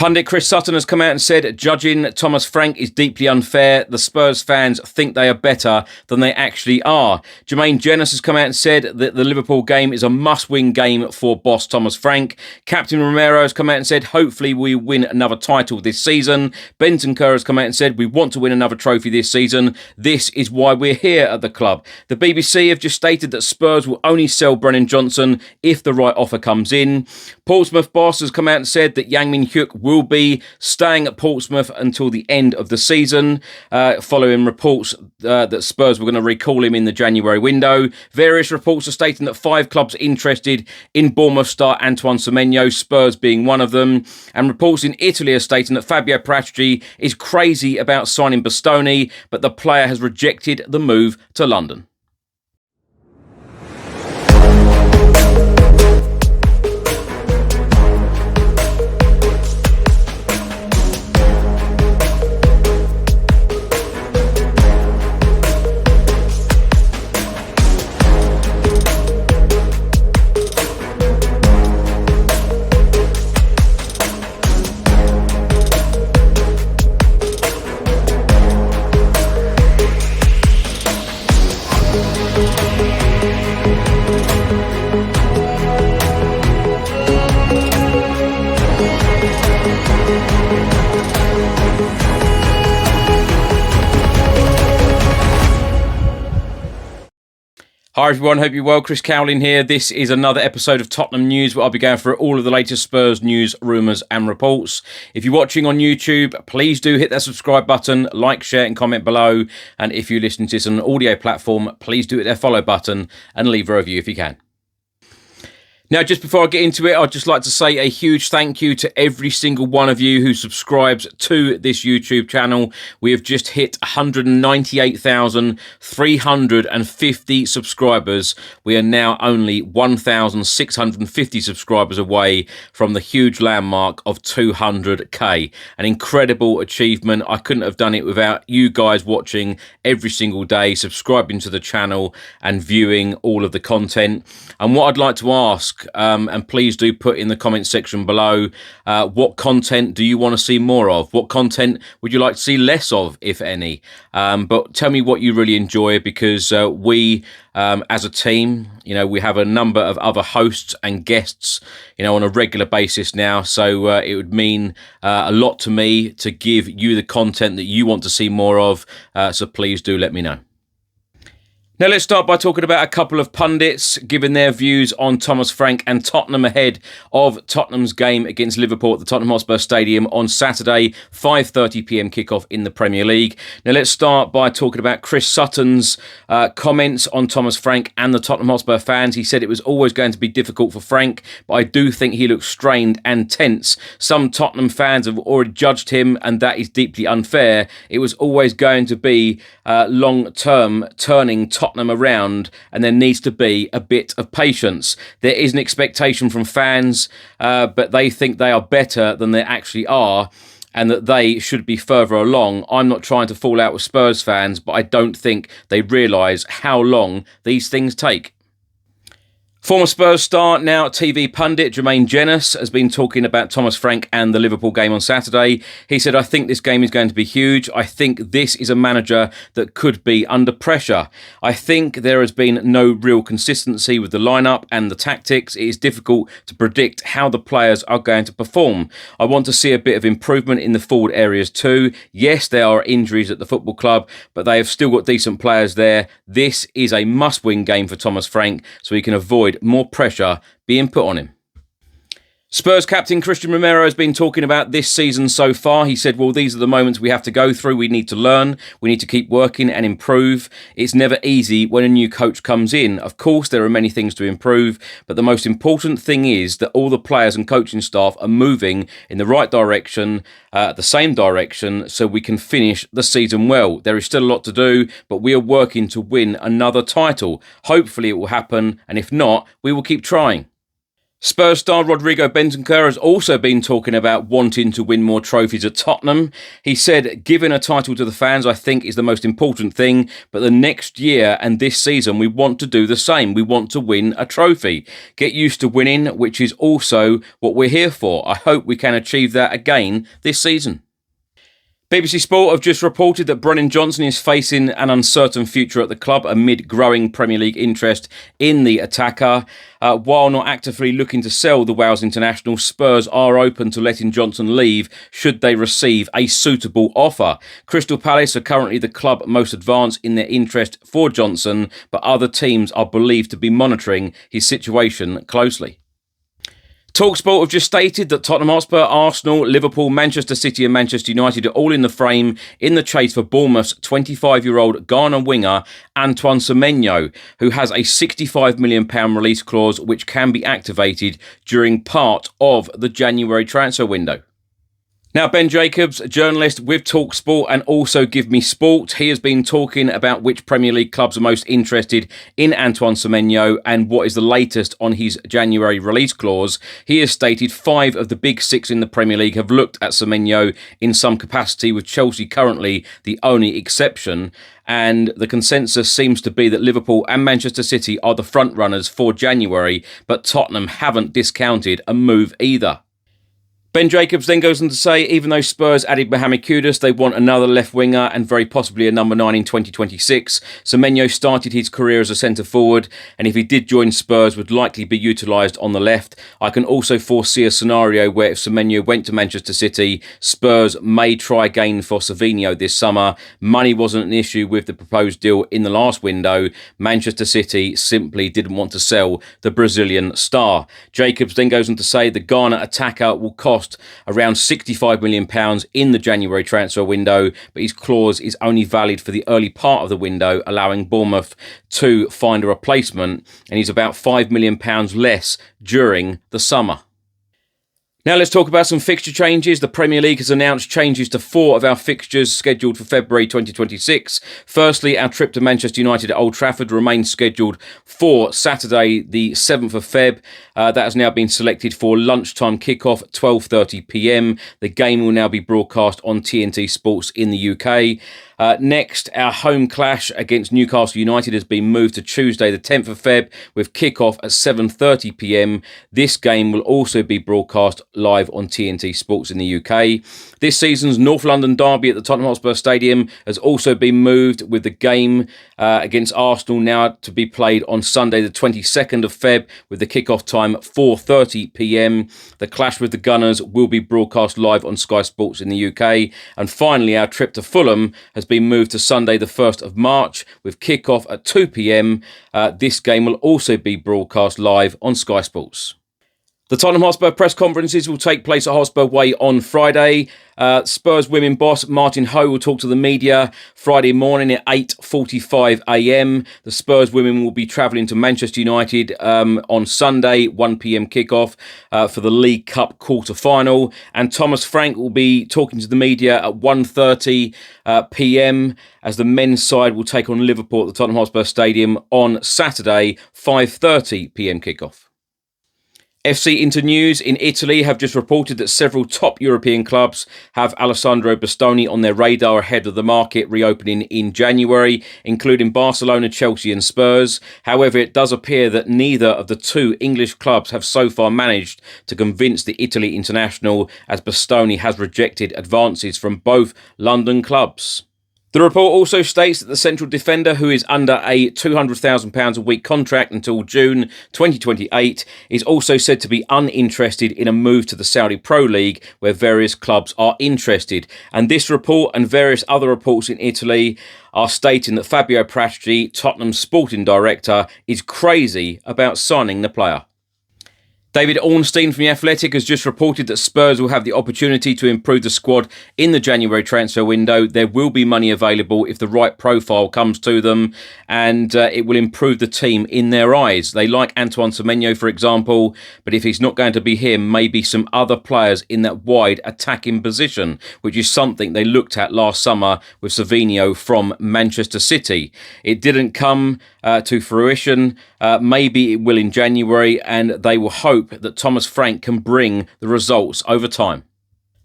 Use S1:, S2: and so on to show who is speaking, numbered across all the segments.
S1: Pundit Chris Sutton has come out and said judging Thomas Frank is deeply unfair. The Spurs fans think they are better than they actually are. Jermaine Jenas has come out and said that the Liverpool game is a must-win game for boss Thomas Frank. Captain Romero has come out and said hopefully we win another title this season. Bentancur has come out and said we want to win another trophy this season. This is why we're here at the club. The BBC have just stated that Spurs will only sell Brennan Johnson if the right offer comes in. Portsmouth boss has come out and said that Min-hyeok will be staying at Portsmouth until the end of the season, following reports that Spurs were going to recall him in the January window. Various reports are stating that 5 clubs are interested in Bournemouth star Antoine Semenyo, Spurs being one of them. And reports in Italy are stating that Fabio Paratici is crazy about signing Bastoni, but the player has rejected the move to London. Hi everyone, hope you're well. Chris Cowlin here. This is another episode of Tottenham News where I'll be going through all of the latest Spurs news, rumours and reports. If you're watching on YouTube, please do hit that subscribe button, like, share and comment below. And if you listen to this on an audio platform, please do hit that follow button and leave a review if you can. Now, just before I get into it, I'd just like to say a huge thank you to every single one of you who subscribes to this YouTube channel. We have just hit 198,350 subscribers. We are now only 1,650 subscribers away from the huge landmark of 200k. An incredible achievement. I couldn't have done it without you guys watching every single day, subscribing to the channel and viewing all of the content. And what I'd like to ask, and please do put in the comment section below, what content do you want to see more of? What content would you like to see less of, if any? But tell me what you really enjoy, because we, as a team, we have a number of other hosts and guests, on a regular basis now. So it would mean a lot to me to give you the content that you want to see more of. So please do let me know. Now let's start by talking about a couple of pundits giving their views on Thomas Frank and Tottenham ahead of Tottenham's game against Liverpool at the Tottenham Hotspur Stadium on Saturday, 5:30pm kickoff in the Premier League. Now let's start by talking about Chris Sutton's comments on Thomas Frank and the Tottenham Hotspur fans. He said it was always going to be difficult for Frank, but I do think he looks strained and tense. Some Tottenham fans have already judged him, and that is deeply unfair. It was always going to be long-term turning Tottenham around, and there needs to be a bit of patience. There is an expectation from fans, but they think they are better than they actually are, and that they should be further along. I'm not trying to fall out with Spurs fans, but I don't think they realise how long these things take. Former Spurs star, now TV pundit, Jermaine Jenas has been talking about Thomas Frank and the Liverpool game on Saturday. He said, I think this game is going to be huge. I think this is a manager that could be under pressure. I think there has been no real consistency with the lineup and the tactics. It is difficult to predict how the players are going to perform. I want to see a bit of improvement in the forward areas too. Yes, there are injuries at the football club, but they have still got decent players there. This is a must-win game for Thomas Frank, so he can avoid more pressure being put on him. Spurs captain Cristian Romero has been talking about this season so far. He said, well, these are the moments we have to go through. We need to learn. We need to keep working and improve. It's never easy when a new coach comes in. Of course, there are many things to improve, but the most important thing is that all the players and coaching staff are moving in the right direction, the same direction, so we can finish the season well. There is still a lot to do, but we are working to win another title. Hopefully it will happen, and if not, we will keep trying. Spurs star Rodrigo Bentancur has also been talking about wanting to win more trophies at Tottenham. He said, "Giving a title to the fans, I think, is the most important thing. But the next year and this season, we want to do the same. We want to win a trophy. Get used to winning, which is also what we're here for. I hope we can achieve that again this season." BBC Sport have just reported that Brennan Johnson is facing an uncertain future at the club amid growing Premier League interest in the attacker. While not actively looking to sell the Wales international, Spurs are open to letting Johnson leave should they receive a suitable offer. Crystal Palace are currently the club most advanced in their interest for Johnson, but other teams are believed to be monitoring his situation closely. TalkSport have just stated that Tottenham Hotspur, Arsenal, Liverpool, Manchester City and Manchester United are all in the frame in the chase for Bournemouth's 25-year-old Ghana winger Antoine Semenyo, who has a £65 million release clause which can be activated during part of the January transfer window. Now, Ben Jacobs, a journalist with TalkSport and also Give Me Sport, he has been talking about which Premier League clubs are most interested in Antoine Semenyo and what is the latest on his January release clause. He has stated 5 of the big 6 in the Premier League have looked at Semenyo in some capacity, with Chelsea currently the only exception. And the consensus seems to be that Liverpool and Manchester City are the front runners for January, but Tottenham haven't discounted a move either. Ben Jacobs then goes on to say, even though Spurs added Mohamed Kudus, they want another left winger and very possibly a number 9 in 2026. Semenyo started his career as a centre forward, and if he did join Spurs, would likely be utilised on the left. I can also foresee a scenario where if Semenyo went to Manchester City, Spurs may try again for Savinho this summer. Money wasn't an issue with the proposed deal in the last window. Manchester City simply didn't want to sell the Brazilian star. Jacobs then goes on to say the Ghana attacker will cost around £65 million in the January transfer window, but his clause is only valid for the early part of the window, allowing Bournemouth to find a replacement, and he's about £5 million less during the summer. Now let's talk about some fixture changes. The Premier League has announced changes to 4 of our fixtures scheduled for February 2026. Firstly, our trip to Manchester United at Old Trafford remains scheduled for Saturday the 7th of Feb. That has now been selected for lunchtime kickoff at 12:30pm. The game will now be broadcast on TNT Sports in the UK. Next, our home clash against Newcastle United has been moved to Tuesday the 10th of Feb with kickoff at 7:30pm. This game will also be broadcast live on TNT Sports in the UK. This season's North London derby at the Tottenham Hotspur Stadium has also been moved, with the game against Arsenal now to be played on Sunday the 22nd of Feb with the kickoff time at 4:30pm. The clash with the Gunners will be broadcast live on Sky Sports in the UK. And finally, our trip to Fulham has been moved to Sunday the 1st of March with kickoff at 2pm. This game will also be broadcast live on Sky Sports. The Tottenham Hotspur press conferences will take place at Hotspur Way on Friday. Spurs women boss Martin Ho will talk to the media Friday morning at 8:45am. The Spurs women will be travelling to Manchester United on Sunday, 1pm kickoff for the League Cup quarter-final. And Thomas Frank will be talking to the media at 1:30pm as the men's side will take on Liverpool at the Tottenham Hotspur Stadium on Saturday, 5:30pm kickoff. FC Internews in Italy have just reported that several top European clubs have Alessandro Bastoni on their radar ahead of the market reopening in January, including Barcelona, Chelsea and Spurs. However, it does appear that neither of the 2 English clubs have so far managed to convince the Italy international, as Bastoni has rejected advances from both London clubs. The report also states that the central defender, who is under a £200,000 a week contract until June 2028, is also said to be uninterested in a move to the Saudi Pro League, where various clubs are interested. And this report and various other reports in Italy are stating that Fabio Prasci, Tottenham's sporting director, is crazy about signing the player. David Ornstein from The Athletic has just reported that Spurs will have the opportunity to improve the squad in the January transfer window. There will be money available if the right profile comes to them, and it will improve the team in their eyes. They like Antoine Semenyo, for example, but if he's not going to be him, maybe some other players in that wide attacking position, which is something they looked at last summer with Savinho from Manchester City. It didn't come to fruition. Maybe it will in January, and they will hope hope that Thomas Frank can bring the results over time.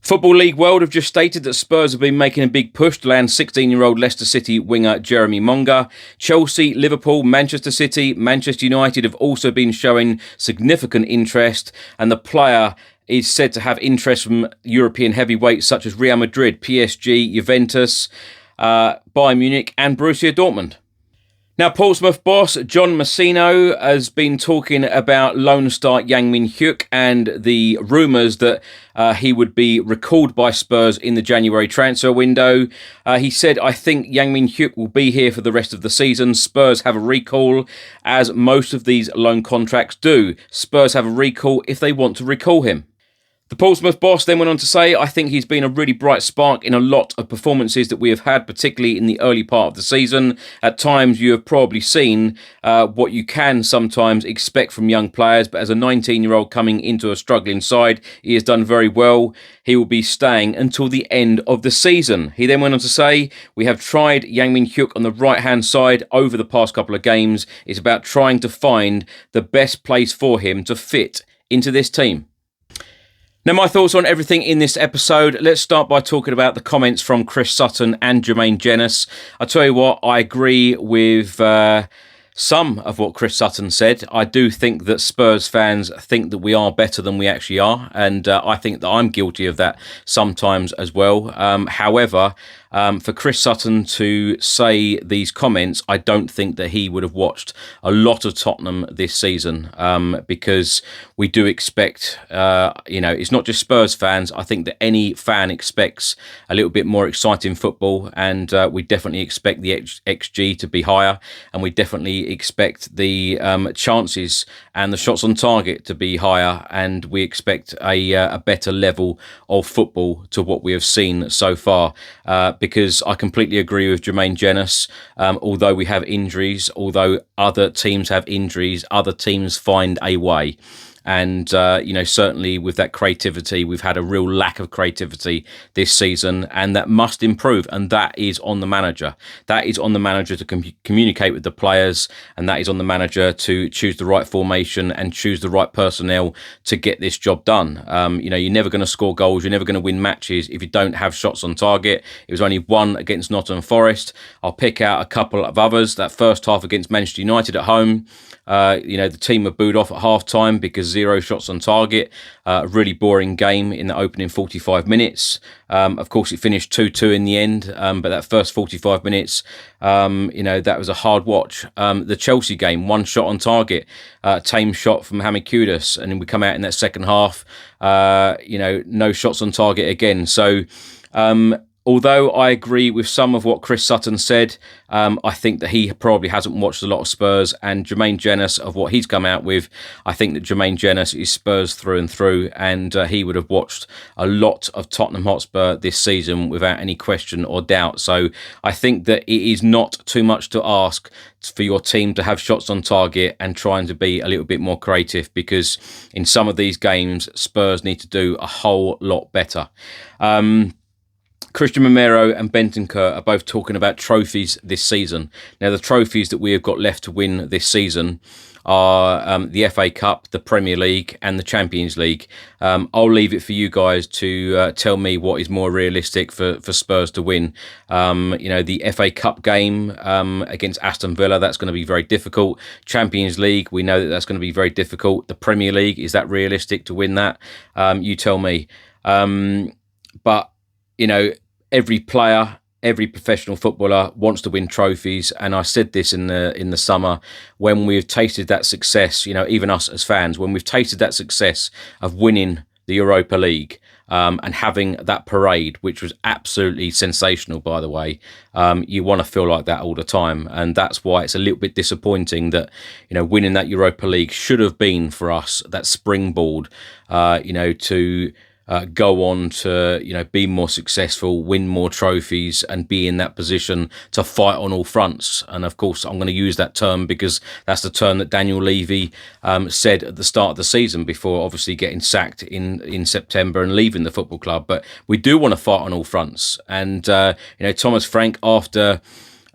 S1: Football League World have just stated that Spurs have been making a big push to land 16-year-old Leicester City winger Jeremy Monga. Chelsea, Liverpool, Manchester City, Manchester United have also been showing significant interest, and the player is said to have interest from European heavyweights such as Real Madrid, PSG, Juventus, Bayern Munich and Borussia Dortmund. Now, Portsmouth boss John Mousinho has been talking about loan star Yang Min-hyeok and the rumours that he would be recalled by Spurs in the January transfer window. He said, "I think Yang Min-hyeok will be here for the rest of the season. Spurs have a recall, as most of these loan contracts do. Spurs have a recall if they want to recall him." The Portsmouth boss then went on to say, "I think he's been a really bright spark in a lot of performances that we have had, particularly in the early part of the season. At times you have probably seen what you can sometimes expect from young players, but as a 19-year-old coming into a struggling side, he has done very well. He will be staying until the end of the season." He then went on to say, "We have tried Yang Min-hyeok on the right-hand side over the past couple of games. It's about trying to find the best place for him to fit into this team." Now, my thoughts on everything in this episode. Let's start by talking about the comments from Chris Sutton and Jermaine Jenas. I tell you what, I agree with some of what Chris Sutton said. I do think that Spurs fans think that we are better than we actually are, and I think that I'm guilty of that sometimes as well. However, for Chris Sutton to say these comments, I don't think that he would have watched a lot of Tottenham this season, because we do expect, it's not just Spurs fans. I think that any fan expects a little bit more exciting football, and we definitely expect the XG to be higher, and we definitely expect the chances and the shots on target to be higher, and we expect a better level of football to what we have seen so far. Because I completely agree with Jermaine Jenas. Although we have injuries, although other teams have injuries, other teams find a way. And, certainly with that creativity, we've had a real lack of creativity this season, and that must improve. And that is on the manager. That is on the manager to communicate with the players, and that is on the manager to choose the right formation and choose the right personnel to get this job done. You're never going to score goals. You're never going to win matches if you don't have shots on target. It was only one against Nottingham Forest. I'll pick out a couple of others. That first half against Manchester United at home. The team were booed off at half-time because 0 shots on target. A really boring game in the opening 45 minutes. Of course, it finished 2-2 in the end, but that first 45 minutes, that was a hard watch. The Chelsea game, 1 shot on target, tame shot from Hamid Kudus, and then we come out in that second half, no shots on target again. So, although I agree with some of what Chris Sutton said, I think that he probably hasn't watched a lot of Spurs, and Jermaine Jenas, of what he's come out with, I think that Jermaine Jenas is Spurs through and through, and he would have watched a lot of Tottenham Hotspur this season without any question or doubt. So I think that it is not too much to ask for your team to have shots on target and trying to be a little bit more creative, because in some of these games, Spurs need to do a whole lot better. Christian Romero and Bentancur are both talking about trophies this season. Now, the trophies that we have got left to win this season are the FA Cup, the Premier League and the Champions League. I'll leave it for you guys to tell me what is more realistic for Spurs to win. The FA Cup game against Aston Villa, that's going to be very difficult. Champions League, we know that that's going to be very difficult. The Premier League, is that realistic to win that? You tell me. But every player, every professional footballer wants to win trophies, and I said this in the summer when we've tasted that success. Even us as fans, when we've tasted that success of winning the Europa League and having that parade, which was absolutely sensational, by the way, you want to feel like that all the time, and that's why it's a little bit disappointing that winning that Europa League should have been for us that springboard, to go on to, be more successful, win more trophies, and be in that position to fight on all fronts. And of course, I'm going to use that term because that's the term that Daniel Levy said at the start of the season before obviously getting sacked in September and leaving the football club. But we do want to fight on all fronts. And, Thomas Frank, after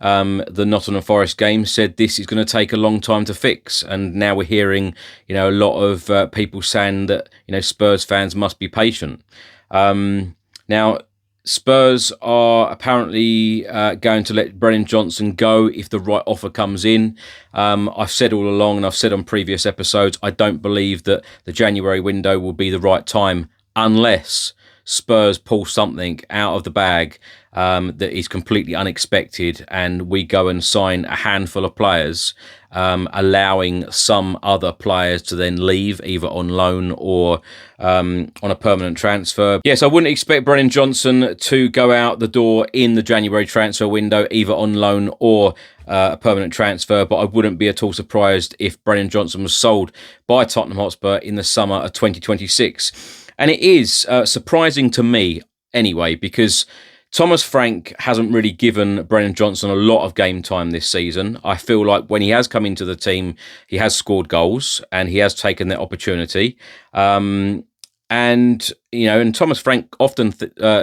S1: the Nottingham Forest game, said this is going to take a long time to fix. And now we're hearing, a lot of people saying that, Spurs fans must be patient. Now, Spurs are apparently going to let Brennan Johnson go if the right offer comes in. I've said all along, and I've said on previous episodes, I don't believe that the January window will be the right time unless Spurs pull something out of the bag that is completely unexpected, and we go and sign a handful of players, allowing some other players to then leave either on loan or on a permanent transfer. Yes, I wouldn't expect Brennan Johnson to go out the door in the January transfer window, either on loan or a permanent transfer, but I wouldn't be at all surprised if Brennan Johnson was sold by Tottenham Hotspur in the summer of 2026. And it is surprising to me anyway, because Thomas Frank hasn't really given Brennan Johnson a lot of game time this season. I feel like when he has come into the team, he has scored goals and he has taken that opportunity. And Thomas Frank often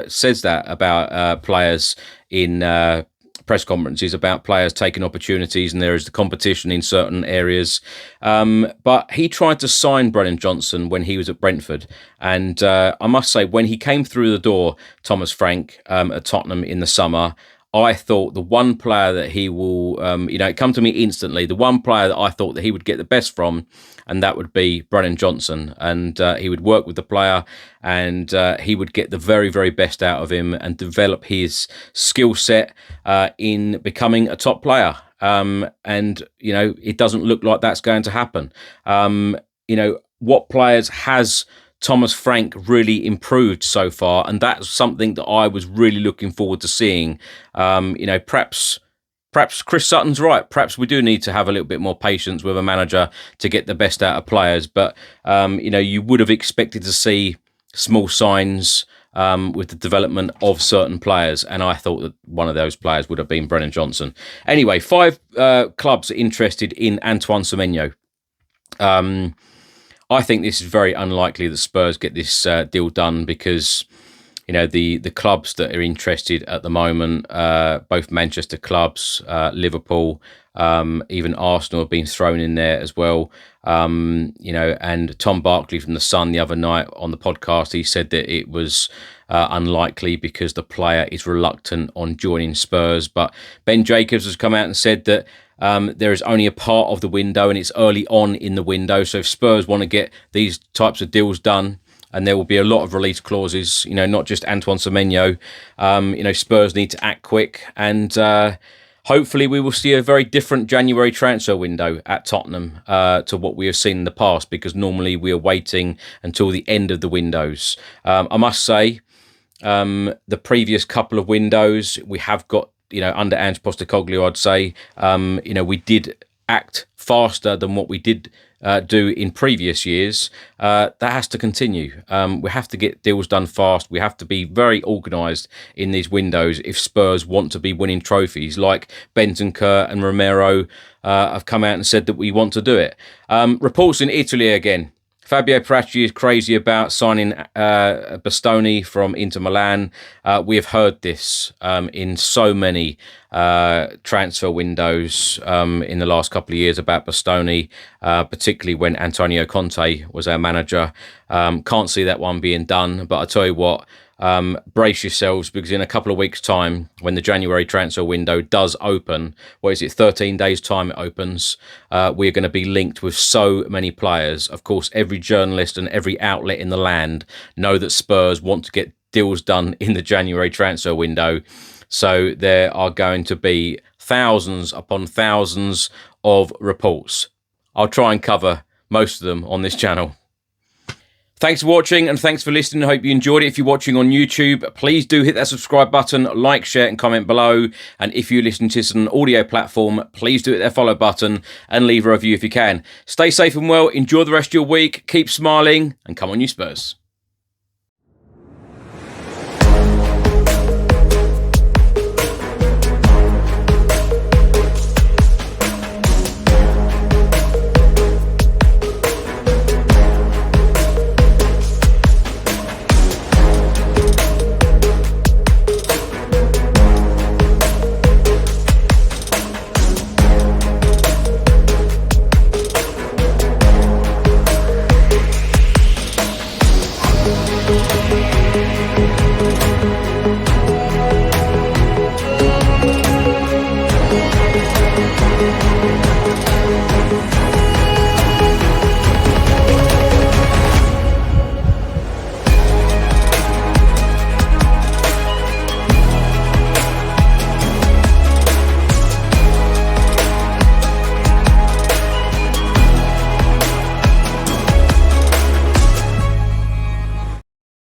S1: says that about players in press conferences, about players taking opportunities, and there is the competition in certain areas. But he tried to sign Brennan Johnson when he was at Brentford. And I must say, when he came through the door, Thomas Frank, at Tottenham in the summer, I thought the one player that he will, it come to me instantly, the one player that I thought that he would get the best from, and that would be Brennan Johnson. And he would work with the player, and he would get the very, very best out of him and develop his skill set in becoming a top player. It doesn't look like that's going to happen. What players has Thomas Frank really improved so far? And that's something that I was really looking forward to seeing. Perhaps Chris Sutton's right. Perhaps we do need to have a little bit more patience with a manager to get the best out of players. But, you would have expected to see small signs with the development of certain players. And I thought that one of those players would have been Brennan Johnson. Anyway, 5 clubs are interested in Antoine Semenyo. I think this is very unlikely that Spurs get this deal done because, the clubs that are interested at the moment, both Manchester clubs, Liverpool, even Arsenal have been thrown in there as well. And Tom Barkley from The Sun the other night on the podcast, he said that it was unlikely because the player is reluctant on joining Spurs. But Ben Jacobs has come out and said that there is only a part of the window and it's early on in the window. So if Spurs want to get these types of deals done, and there will be a lot of release clauses, not just Antoine Semenyo, Spurs need to act quick. And hopefully we will see a very different January transfer window at Tottenham to what we have seen in the past, because normally we are waiting until the end of the windows. I must say, the previous couple of windows, we have got, under Ange Postecoglou, I'd say, we did act faster than what we did do in previous years. That has to continue. We have to get deals done fast. We have to be very organised in these windows if Spurs want to be winning trophies, like Bentancur and Romero have come out and said that we want to do it. Reports in Italy again. Fabio Paratici is crazy about signing Bastoni from Inter Milan. We have heard this in so many transfer windows in the last couple of years about Bastoni, particularly when Antonio Conte was our manager. Can't see that one being done, but I tell you what, brace yourselves, because in a couple of weeks' time, when the January transfer window does open, 13 days' time it opens, we're going to be linked with so many players. Of course, every journalist and every outlet in the land know that Spurs want to get deals done in the January transfer window. So there are going to be thousands upon thousands of reports. I'll try and cover most of them on this channel. Thanks for watching and thanks for listening. I hope you enjoyed it. If you're watching on YouTube, please do hit that subscribe button, like, share and comment below. And if you listen to this on an audio platform, please do hit that follow button and leave a review if you can. Stay safe and well. Enjoy the rest of your week. Keep smiling and come on you Spurs.